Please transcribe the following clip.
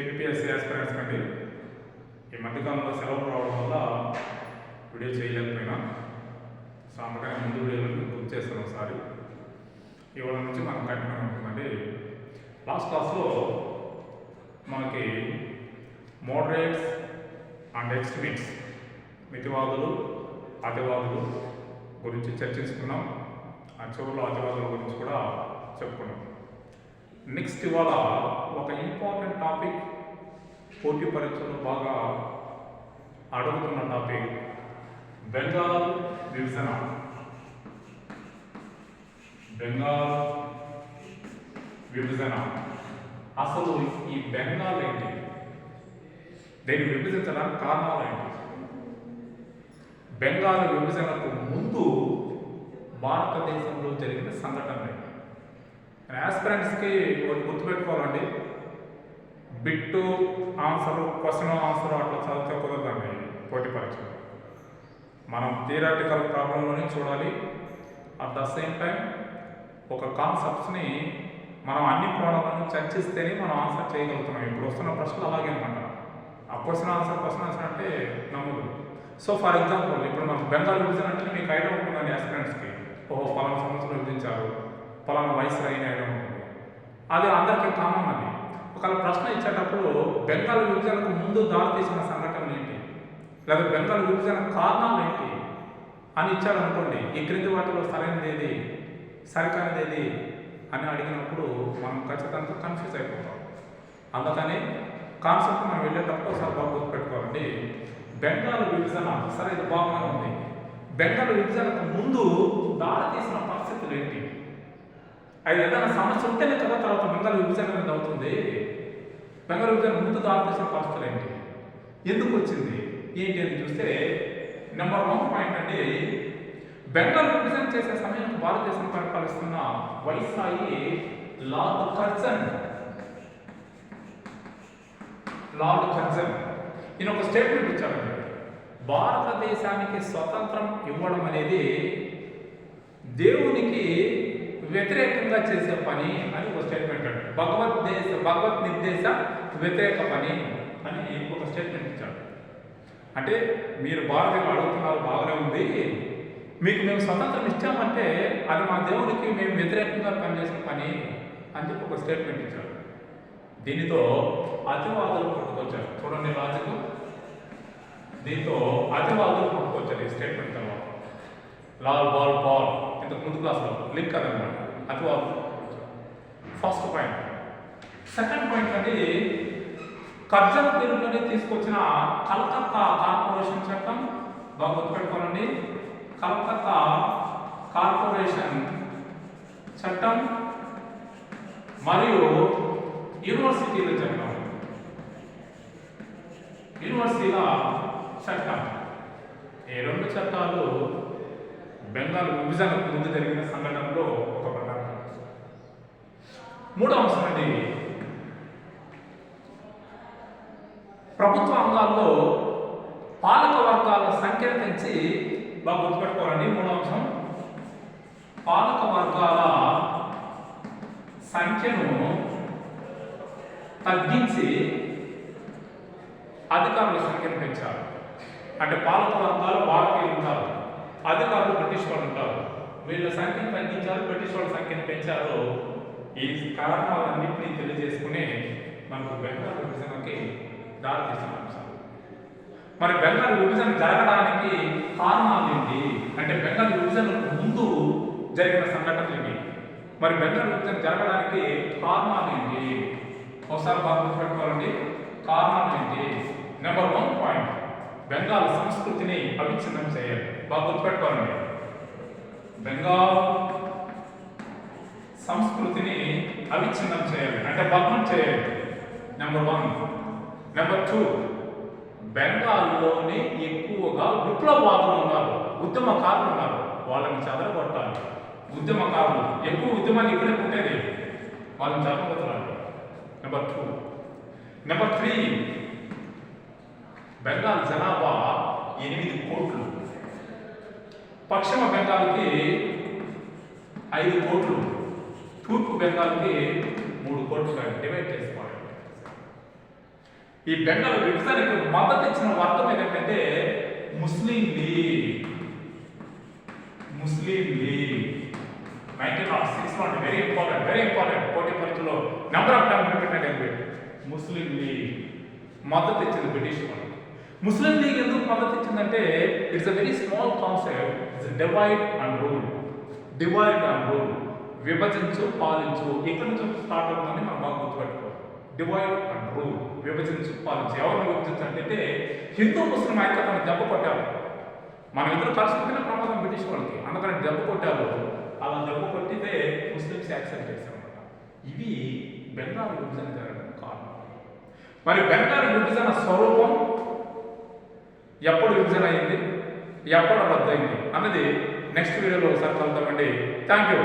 APSC aspirants కండి ఈ మధ్యకాలంలో సెలవులు రావడం వల్ల వీడియో చేయలేకపోయినా సో అందుకని ముందు వీడియోలను బుక్ చేస్తాను ఒకసారి. ఇవాళ నుంచి మనం కంటిన్యూ ఉంటుందండి. లాస్ట్ క్లాస్లో మనకి మోడరేట్స్ అండ్ ఎక్స్ట్రీమిస్ట్స్ మితివాదులు అతివాదులు గురించి చర్చించుకున్నాం. ఆ చివరిలో అతివాదుల గురించి కూడా చెప్పుకున్నాం. నెక్స్ట్ ఇవాళ ఒక ఇంపార్టెంట్ టాపిక్, పోటీ పరీక్షలు బాగా అడుగుతున్న టాపిక్, బెంగాల్ విభజన. బెంగాల్ విభజన అసలు ఈ బెంగాల్ ఏంటి, దీన్ని విభజించడానికి కారణాలు ఏంటి, బెంగాల్ విభజనకు ముందు భారతదేశంలో జరిగిన సంఘటనలు ఏంటి. ఆస్పిరెంట్స్కి ఒకటి గుర్తుపెట్టుకోవాలండి, బిట్టు ఆన్సరు, క్వశ్చన్ ఆన్సర్ అట్లా చదివితే కుదరదండి. పోటీ పరీక్షలు మనం థియరాటికల్ ప్రాబ్లంలోనే చూడాలి. అట్ ద సేమ్ టైం ఒక కాన్సెప్ట్స్ని మనం అన్ని కోణాలను చర్చిస్తేనే మనం ఆన్సర్ చేయగలుగుతున్నాం. ఇప్పుడు వస్తున్న ప్రశ్నలు అలాగే అనమాట. ఆ క్వశ్చన్ ఆన్సర్ అంటే నమ్మదు. సో ఫర్ ఎగ్జాంపుల్ ఇప్పుడు మనం బెంగాల్ విభజన అంటే మీకు ఐడియా ఉంటుందండి ఆస్పిరెంట్స్కి. పలానా సంవత్సరం విభజించారు, పలానా వయసు అయిన ఐడియా ఉంటుంది. అది అందరికీ కామన్. అది ఒకవేళ ప్రశ్న ఇచ్చేటప్పుడు బెంగాల్ విభజనకు ముందు దారితీసిన సంఘటనలు ఏంటి, లేదా బెంగాల్ విభజన కారణాలు ఏంటి అని ఇచ్చారనుకోండి, ఈ క్రింది వాటిలో సరైనది ఏది, సరికానిది ఏది అని అడిగినప్పుడు మనం ఖచ్చితంగా కన్ఫ్యూజ్ అయిపోతాం. అందుకని కాన్సెప్ట్ మనం వెళ్ళేటప్పుడు ఒకసారి బాగా గుర్తుపెట్టుకోవాలండి. బెంగాల్ విభజన సరే ఇది బాగానే ఉంది. బెంగాల్ విభజనకు ముందు దారితీసిన పరిస్థితులు ఏంటి, అది ఏదైనా సమస్య ఉంటేనే కదా తర్వాత బెంగాల్ విభజన అనేది అవుతుంది. బెంగాల్ విభజన ముందు దారితీసిన పరిస్థితులు ఏంటి, ఎందుకు వచ్చింది ఏంటి అని చూస్తే నెంబర్ 1 పాయింట్ అండి, బెంగాల్ విభజన చేసే సమయానికి భారతదేశం పరిపాలిస్తున్న వైస్రాయి లార్డ్ కర్జన్ ఈయన ఒక స్టేట్మెంట్ ఇచ్చారండి. భారతదేశానికి స్వతంత్రం ఇవ్వడం అనేది దేవునికి వ్యతిరేకంగా చేసే పని అని ఒక స్టేట్మెంట్ అండి. భగవత్ నిర్దేశ వ్యతిరేక పని అని ఒక స్టేట్మెంట్ ఇచ్చాడు. అంటే మీరు భారతీయులు అడుగుతున్నారు బాగానే ఉంది, మీకు మేము స్వతంత్రం ఇచ్చామంటే అది మా దేవునికి మేము వ్యతిరేకంగా పనిచేసిన పని అని చెప్పి ఒక స్టేట్మెంట్ ఇచ్చాడు. దీనితో అతివాదులు పుట్టుకొచ్చారు. చూడండి లాజిక్, దీంతో అతివాదులు పుట్టుకొచ్చారు ఈ స్టేట్మెంట్ తర్వాత. లాల్ బాల్ పాల్ ఇంతకు ముందు క్లాస్లో లింక్ అదనమాట. అతివాదులు ఫస్ట్ పాయింట్. సెకండ్ పాయింట్ అండి, కర్జన్ తీరులోనే తీసుకొచ్చిన కలకత్తా కార్పొరేషన్ చట్టం బాగా గుర్తుపెట్టుకోనండి. కలకత్తా కార్పొరేషన్ చట్టం మరియు యూనివర్సిటీల చట్టం, యూనివర్సిటీల చట్టం, ఈ 2 చట్టాలు బెంగాల్ విభజనకు ముందు జరిగిన సంఘటనలో ఒక ప్రధాన. మూడో అంశం అండి, ప్రభుత్వ అంగాల్లో పాలక వర్గాల సంఖ్యను పెంచి బాగా గుర్తుపెట్టుకోవాలండి. మూడో అంశం, పాలక వర్గాల సంఖ్యను తగ్గించి అధికారుల సంఖ్యను పెంచారు. అంటే పాలక వర్గాలు భారతీయులు ఉంటారు, అధికారులు బ్రిటిష్ వాళ్ళు ఉంటారు. వీళ్ళ సంఖ్యను తగ్గించారు, బ్రిటిష్ వాళ్ళ సంఖ్యను పెంచారు. ఈ కారణాలన్నింటినీ తెలియజేసుకుని మనకు బెంగాల్ విభజనకి దారితీసిన అంశాలు. మరి బెంగాల్ విభజన జరగడానికి కారణాలు ఏంటి అంటే బెంగాల్ విభజనకు ముందు జరిగిన సంఘటనలు ఏంటి, మరి బెంగాల్ విభజన జరగడానికి కారణాలు ఏంటి ఒకసారి బాగా గుర్తుపెట్టుకోవాలండి. కారణాలు ఏంటి? నెంబర్ 1 పాయింట్, బెంగాల్ సంస్కృతిని అవిచ్ఛిన్నం చేయాలి. బాగా గుర్తుపెట్టుకోవాలండి, బెంగాల్ సంస్కృతిని అవిచ్ఛిన్నం చేయాలి అంటే భగ్నం చేయాలి. నెంబర్ 1. నెంబర్ 2, బెంగాల్లోని ఎక్కువగా విప్లవవాదులు ఉన్నారు, ఉద్యమకారులు ఉన్నారు, వాళ్ళని చెదరగొట్టాలి. ఉద్యమకారులు ఎక్కువ ఉద్యమాన్ని ఇక్కడే పుట్టేది, వాళ్ళని చెదరగొట్టాలి. నెంబర్ 2. నెంబర్ 3, బెంగాల్ జనాభా 8 కోట్లు, పశ్చిమ బెంగాల్కి 5 కోట్లు, తూర్పు బెంగాల్కి 3 కోట్లు డివైడ్ చేసుకోవాలి. ఈ బెంగాల్ విభజనకు మద్దతు ఇచ్చిన వర్గం ఏంటంటే ముస్లిం లీగ్. ముస్లిం లీగ్ 1906 లో వెరీ ఇంపార్టెంట్ పోటీ పరీక్షలో నెంబర్ ఆఫ్ టైం రిపీటెడ్ అని పెట్టి ముస్లిం లీగ్ మద్దతు ఇచ్చింది బ్రిటిష్ వాళ్ళకి. ముస్లిం లీగ్ ఎందుకు మద్దతు ఇచ్చిందంటే it's a very small concept, it's divide and rule. Divide and rule, విభజించు పాలించు, ఇక్కడ నుంచి స్టార్ట్ అవుతుందని మనం బాగా గుర్తుపెట్టుకోవాలి. డివైడ్ అండ్ రూల్, విభజించు పాలించు. ఎవరు విభజించు అంటే హిందూ ముస్లిం ఐక్యతను దెబ్బ కొట్టారు. మన ఇద్దరు కలిసిపోయిన ప్రమాదం బ్రిటిష్ వాళ్ళకి, అందుకని దెబ్బ కొట్టారు. అలా దెబ్బ కొట్టితే ముస్లిమ్స్ యాక్సెప్ట్ చేశారన్నమాట. ఇవి బెంగాల్ విభజన జరగడానికి కారణం. మరి బెంగాల్ విభజన స్వరూపం ఎప్పుడు విభజన అయింది, ఎప్పుడు రద్దయింది అన్నది నెక్స్ట్ వీడియోలో ఒకసారి కలుద్దామండి. Thank you.